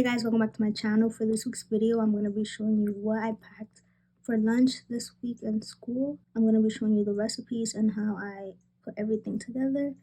Hey guys, welcome back to my channel. For this week's video, I'm going to be showing you what I packed for lunch this week in school. I'm going to be showing you the recipes and how I put everything together.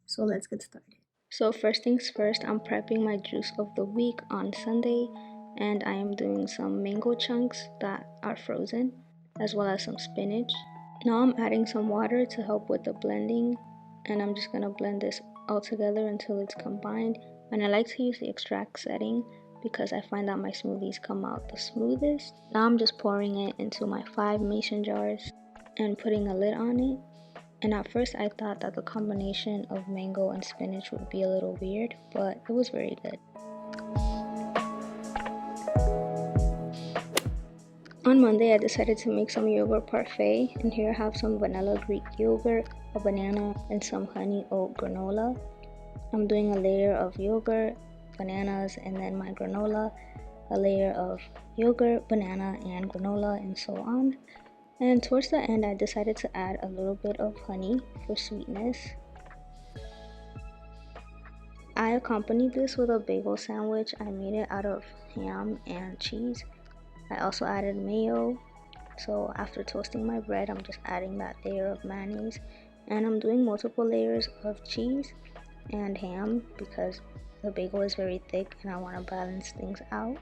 So let's get started. So first things first, I'm prepping my juice of the week on Sunday, and I am doing some mango chunks that are frozen, as well as some spinach. Now I'm adding some water to help with the blending, and I'm just going to blend this all together until it's combined. And I like to use the extract setting because I find that my smoothies come out the smoothest. Now I'm just pouring it into my 5 mason jars and putting a lid on it. And at first I thought that the combination of mango and spinach would be a little weird, but it was very good. On Monday, I decided to make some yogurt parfait, and here I have some vanilla Greek yogurt, a banana, and some honey oat granola. I'm doing a layer of yogurt, bananas, and then my granola, a layer of yogurt, banana, and granola, and so on. And towards the end, I decided to add a little bit of honey for sweetness. I accompanied this with a bagel sandwich. I made it out of ham and cheese. I also added mayo. So after toasting my bread, I'm just adding that layer of mayonnaise. And I'm doing multiple layers of cheese and ham because the bagel is very thick and I want to balance things out.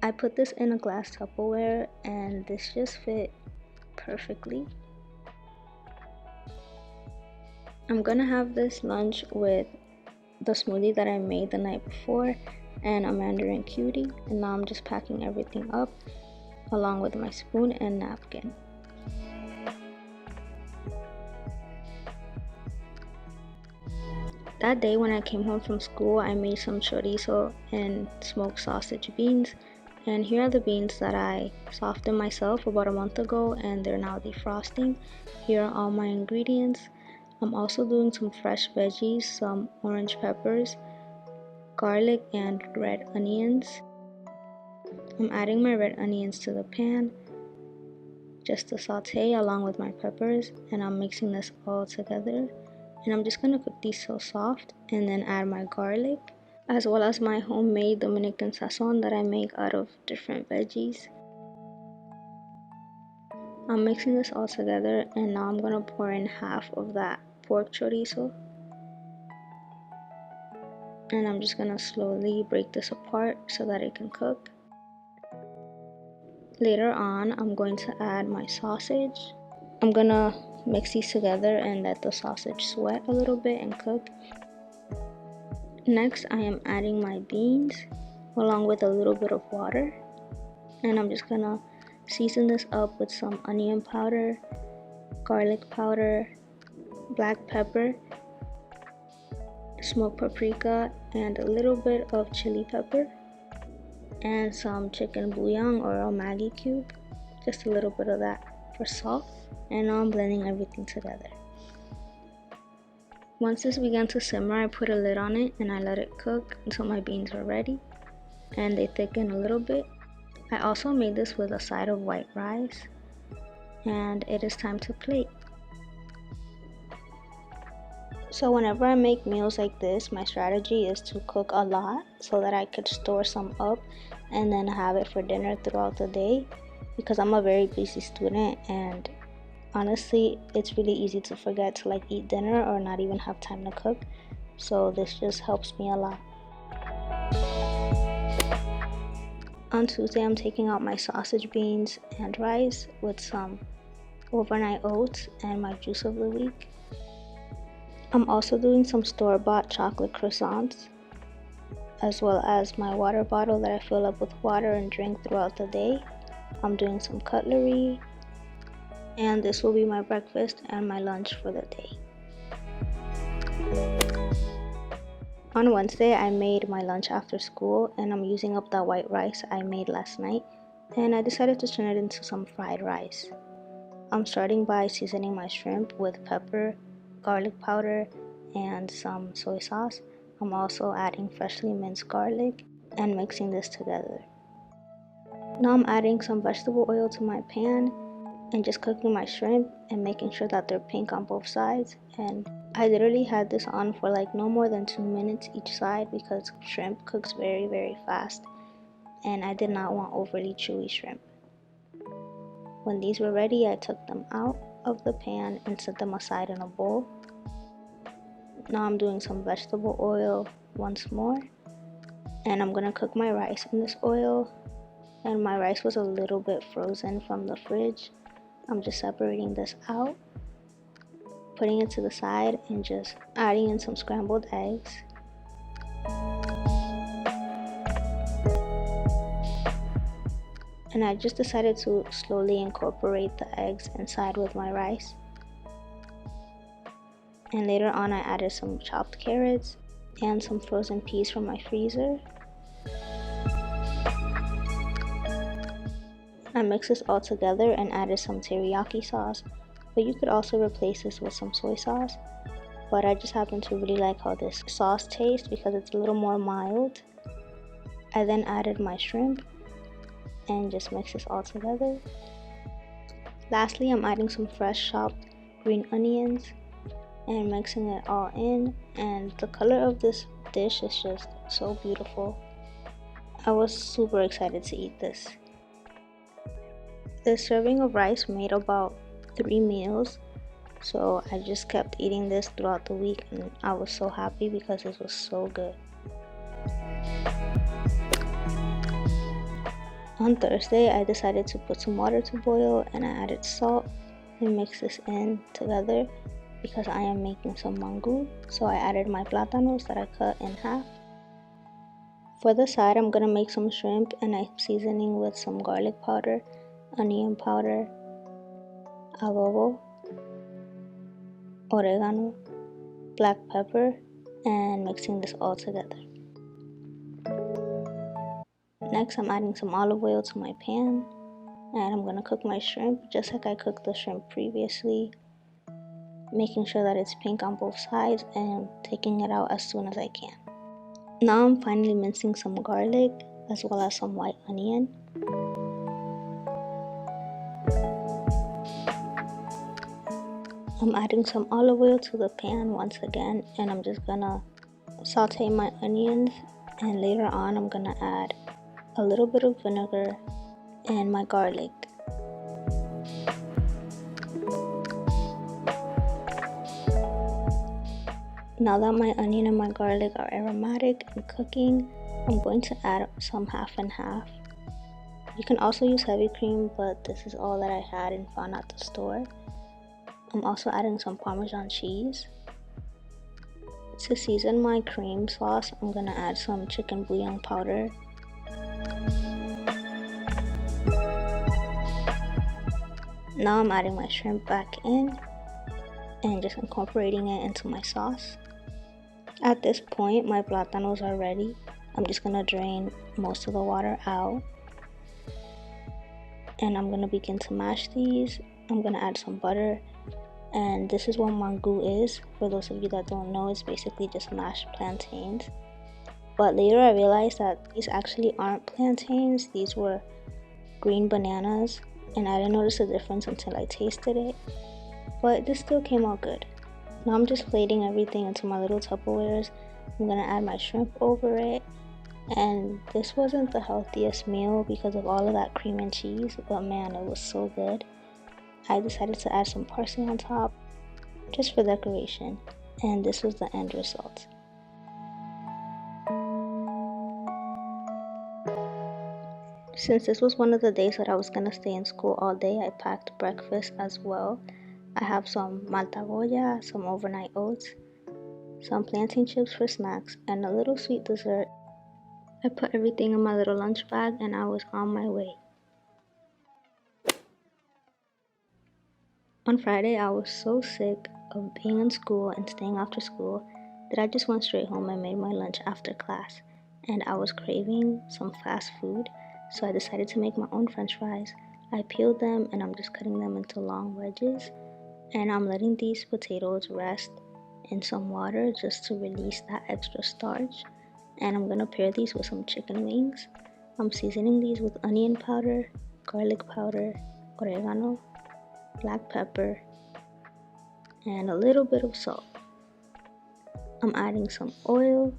I put this in a glass Tupperware and this just fit perfectly. I'm gonna have this lunch with the smoothie that I made the night before and a mandarin cutie, and now I'm just packing everything up along with my spoon and napkin. That day when I came home from school, I made some chorizo and smoked sausage beans. And here are the beans that I softened myself about a month ago, and they're now defrosting. Here are all my ingredients. I'm also doing some fresh veggies, some orange peppers, garlic, and red onions. I'm adding my red onions to the pan just to saute along with my peppers, and I'm mixing this all together. And I'm just gonna cook these so soft and then add my garlic, as well as my homemade Dominican sazon that I make out of different veggies. I'm mixing this all together, and now I'm gonna pour in half of that pork chorizo. And I'm just gonna slowly break this apart so that it can cook. Later on, I'm going to add my sausage. I'm gonna mix these together and let the sausage sweat a little bit and cook. Next, I am adding my beans along with a little bit of water, and I'm just gonna season this up with some onion powder, garlic powder, black pepper, smoked paprika, and a little bit of chili pepper, and some chicken bouillon or a Maggi cube, just a little bit of that for salt. And now I'm blending everything together. Once this began to simmer, I put a lid on it and I let it cook until my beans are ready and they thicken a little bit. I also made this with a side of white rice, and it is time to plate. So whenever I make meals like this, my strategy is to cook a lot so that I could store some up and then have it for dinner throughout the day, because I'm a very busy student and honestly it's really easy to forget to eat dinner or not even have time to cook. So this just helps me a lot. On Tuesday, I'm taking out my sausage, beans, and rice with some overnight oats and my juice of the week. I'm also doing some store-bought chocolate croissants, as well as my water bottle that I fill up with water and drink throughout the day. I'm doing some cutlery, and this will be my breakfast and my lunch for the day. On Wednesday, I made my lunch after school, and I'm using up that white rice I made last night, and I decided to turn it into some fried rice. I'm starting by seasoning my shrimp with pepper, garlic powder, and some soy sauce. I'm also adding freshly minced garlic and mixing this together. Now I'm adding some vegetable oil to my pan, and just cooking my shrimp and making sure that they're pink on both sides. And I literally had this on for like no more than 2 minutes each side because shrimp cooks very fast and I did not want overly chewy shrimp. When these were ready, I took them out of the pan and set them aside in a bowl. Now I'm doing some vegetable oil once more, and I'm gonna cook my rice in this oil. And my rice was a little bit frozen from the fridge. I'm just separating this out, putting it to the side, and just adding in some scrambled eggs. And I just decided to slowly incorporate the eggs inside with my rice. And later on I added some chopped carrots and some frozen peas from my freezer. I mixed this all together and added some teriyaki sauce, but you could also replace this with some soy sauce. But I just happen to really like how this sauce tastes because it's a little more mild. I then added my shrimp and just mix this all together. Lastly, I'm adding some fresh chopped green onions and mixing it all in, and the color of this dish is just so beautiful. I was super excited to eat this. This serving of rice made about 3 meals, so I just kept eating this throughout the week and I was so happy because this was so good. On Thursday, I decided to put some water to boil and I added salt and mix this in together because I am making some mango. So I added my plátanos that I cut in half. For the side, I'm gonna make some shrimp and I'm seasoning with some garlic powder, onion powder, adobo, oregano, black pepper, and mixing this all together. Next, I'm adding some olive oil to my pan and I'm gonna cook my shrimp just like I cooked the shrimp previously, making sure that it's pink on both sides and taking it out as soon as I can. Now I'm finally mincing some garlic as well as some white onion. I'm adding some olive oil to the pan once again and I'm just gonna saute my onions, and later on I'm gonna add a little bit of vinegar and my garlic. Now that my onion and my garlic are aromatic and cooking, I'm going to add some half and half. You can also use heavy cream, but this is all that I had and found at the store. I'm also adding some Parmesan cheese. To season my cream sauce, I'm gonna add some chicken bouillon powder. Now I'm adding my shrimp back in and just incorporating it into my sauce. At this point, my plátanos are ready. I'm just gonna drain most of the water out. And I'm gonna begin to mash these. I'm gonna add some butter. And this is what mango is. For those of you that don't know, it's basically just mashed plantains. But later I realized that these actually aren't plantains. These were green bananas. And I didn't notice the difference until I tasted it. But this still came out good. Now I'm just plating everything into my little Tupperwares. I'm gonna add my shrimp over it. And this wasn't the healthiest meal because of all of that cream and cheese, but man, it was so good. I decided to add some parsley on top, just for decoration, and this was the end result. Since this was one of the days that I was gonna stay in school all day, I packed breakfast as well. I have some maltagoya, some overnight oats, some plantain chips for snacks, and a little sweet dessert. I put everything in my little lunch bag and I was on my way. On Friday, I was so sick of being in school and staying after school that I just went straight home and made my lunch after class. And I was craving some fast food, so I decided to make my own french fries. I peeled them and I'm just cutting them into long wedges. And I'm letting these potatoes rest in some water just to release that extra starch. And I'm gonna pair these with some chicken wings. I'm seasoning these with onion powder, garlic powder, oregano, black pepper, and a little bit of salt. I'm adding some oil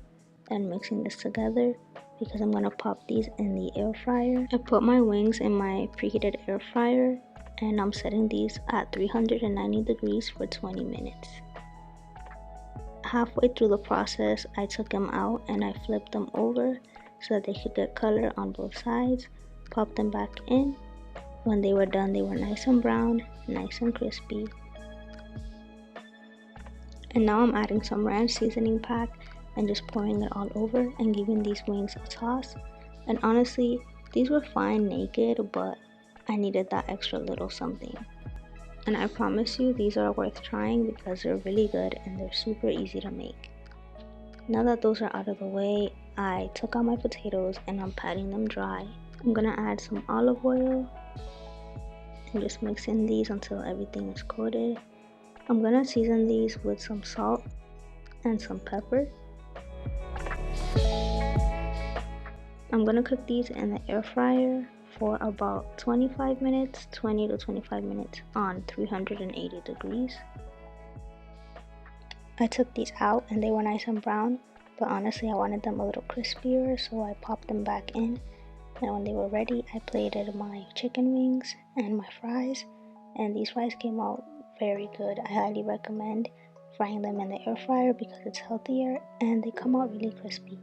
and mixing this together because I'm gonna pop these in the air fryer. I put my wings in my preheated air fryer and I'm setting these at 390 degrees for 20 minutes. Halfway through the process, I took them out and I flipped them over so that they could get color on both sides. Popped them back in. When they were done, they were nice and brown, nice and crispy. And now I'm adding some ranch seasoning pack and just pouring it all over and giving these wings a toss. And honestly, these were fine naked, but I needed that extra little something. And I promise you, these are worth trying because they're really good and they're super easy to make. Now that those are out of the way, I took out my potatoes and I'm patting them dry. I'm gonna add some olive oil and just mix in these until everything is coated. I'm gonna season these with some salt and some pepper. I'm gonna cook these in the air fryer for about 25 minutes, 20 to 25 minutes on 380 degrees. I took these out and they were nice and brown, but honestly I wanted them a little crispier, so I popped them back in. And when they were ready, I plated my chicken wings and my fries, and these fries came out very good. I highly recommend frying them in the air fryer because it's healthier and they come out really crispy.